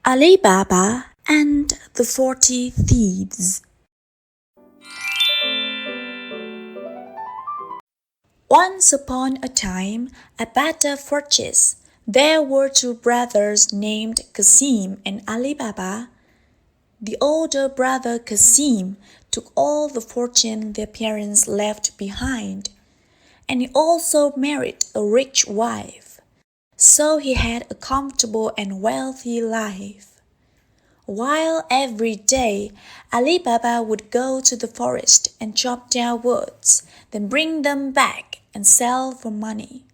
Alibaba and the 40 Thieves. Once upon a time, at better fortunes, there were two brothers named Qasim and Alibaba. The older brother Qasim took all the fortune their parents left behind, and he also married a rich wife. So he had a comfortable and wealthy life. While every day Alibaba would go to the forest and chop down woods, then bring them back and sell for money.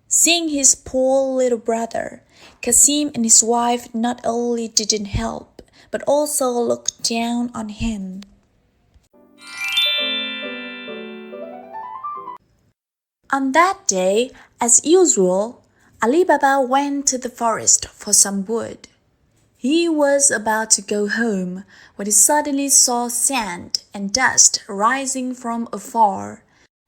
Seeing his poor little brother, Qasim and his wife not only didn't help, but also looked down on him. On that day, as usual, Alibaba went to the forest for some wood. He was about to go home when he suddenly saw sand and dust rising from afar,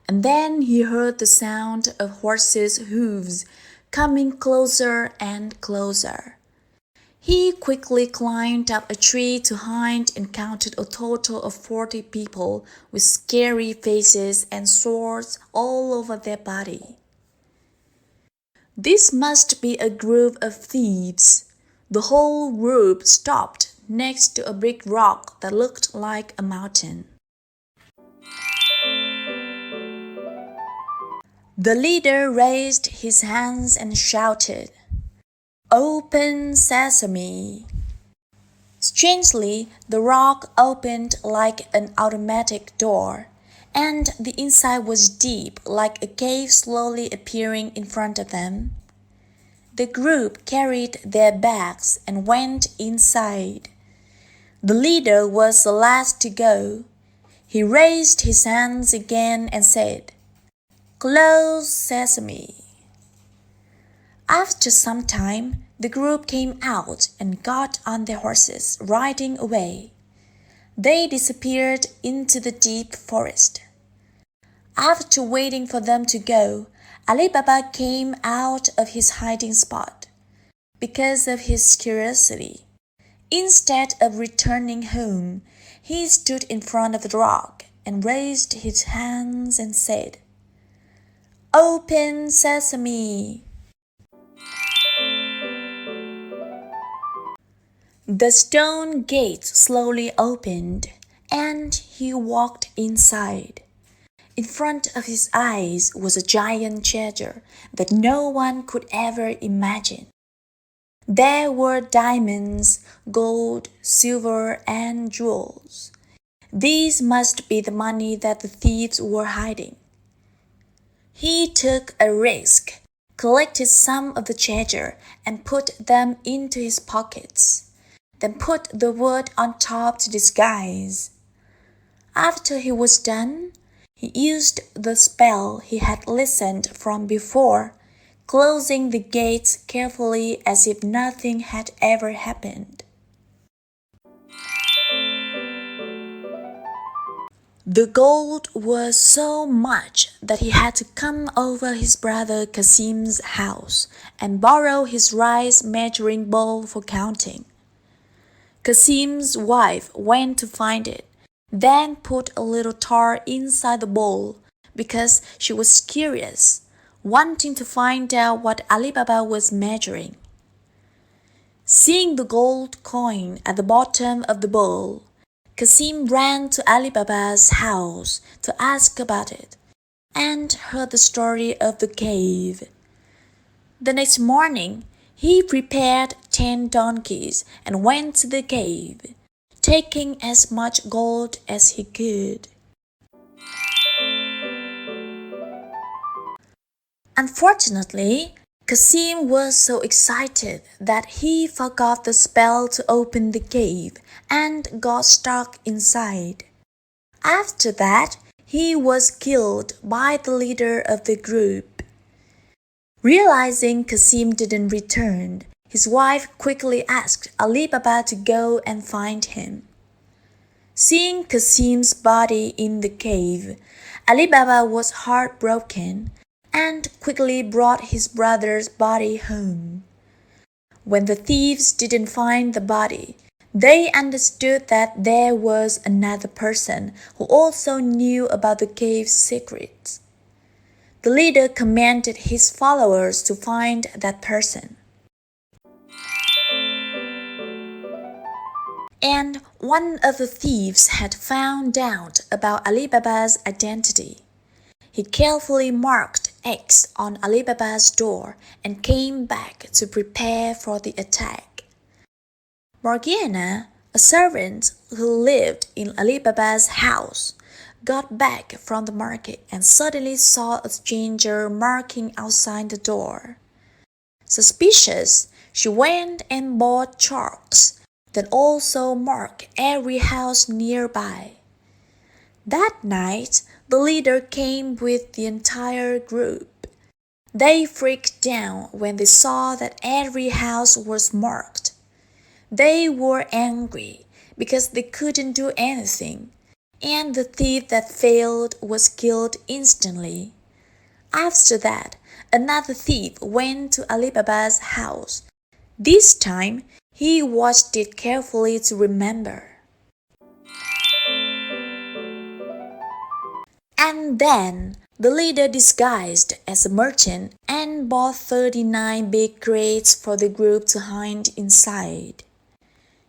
and then he heard the sound of horses' hooves coming closer and closer. He quickly climbed up a tree to hide and counted a total of 40 people with scary faces and swords all over their body. This must be a group of thieves. The whole group stopped next to a big rock that looked like a mountain. The leader raised his hands and shouted, "Open sesame!" Strangely, the rock opened like an automatic door, and the inside was deep like a cave slowly appearing in front of them. The group carried their bags and went inside. The leader was the last to go. He raised his hands again and said, "Close sesame!" After some time, the group came out and got on their horses, riding away. They disappeared into the deep forest. After waiting for them to go, Alibaba came out of his hiding spot. Because of his curiosity, instead of returning home, he stood in front of the rock and raised his hands and said, "Open sesame!" The stone gate slowly opened, and he walked inside. In front of his eyes was a giant treasure that no one could ever imagine. There were diamonds, gold, silver, and jewels. These must be the money that the thieves were hiding. He took a risk, collected some of the treasure, and put them into his pockets, then put the wood on top to disguise. After he was done, he used the spell he had listened from before, closing the gates carefully as if nothing had ever happened. The gold was so much that he had to come over his brother Qasim's house and borrow his rice measuring bowl for counting. Qasim's wife went to find it, then put a little tar inside the bowl because she was curious, wanting to find out what Alibaba was measuring. Seeing the gold coin at the bottom of the bowl, Qasim ran to Alibaba's house to ask about it and heard the story of the cave. The next morning, he prepared 10 donkeys and went to the cave, taking as much gold as he could. Unfortunately, Qasim was so excited that he forgot the spell to open the cave and got stuck inside. After that, he was killed by the leader of the group. Realizing Qasim didn't return, his wife quickly asked Alibaba to go and find him. Seeing Qasim's body in the cave, Alibaba was heartbroken and quickly brought his brother's body home. When the thieves didn't find the body, they understood that there was another person who also knew about the cave's secrets. The leader commanded his followers to find that person. And one of the thieves had found out about Alibaba's identity. He carefully marked X on Alibaba's door and came back to prepare for the attack. Morgiana, a servant who lived in Alibaba's house, got back from the market and suddenly saw a stranger marking outside the door. Suspicious, she went and bought chalks that also marked every house nearby. That night, the leader came with the entire group. They freaked out when they saw that every house was marked. They were angry because they couldn't do anything, and the thief that failed was killed instantly. After that, another thief went to Alibaba's house. This time, he watched it carefully to remember. And then, the leader disguised as a merchant and bought 39 big crates for the group to hide inside.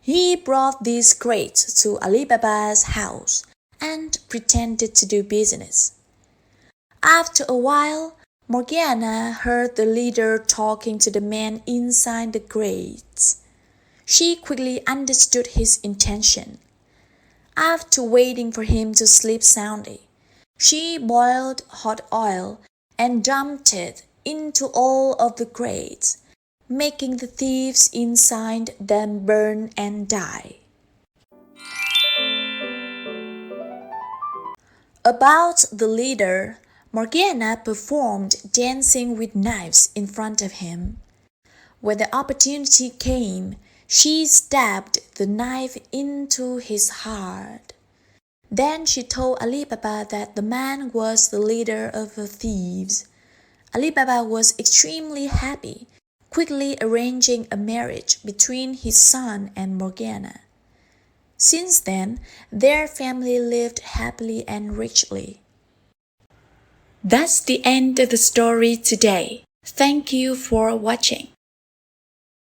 He brought these crates to Alibaba's house and pretended to do business. After a while, Morgiana heard the leader talking to the man inside the crates. She quickly understood his intention. After waiting for him to sleep soundly, she boiled hot oil and dumped it into all of the crates, making the thieves inside them burn and die. About the leader, Morgiana performed dancing with knives in front of him. When the opportunity came, she stabbed the knife into his heart. Then she told Alibaba that the man was the leader of the thieves. Alibaba was extremely happy, quickly arranging a marriage between his son and Morgiana. Since then, their family lived happily and richly. That's the end of the story today. Thank you for watching.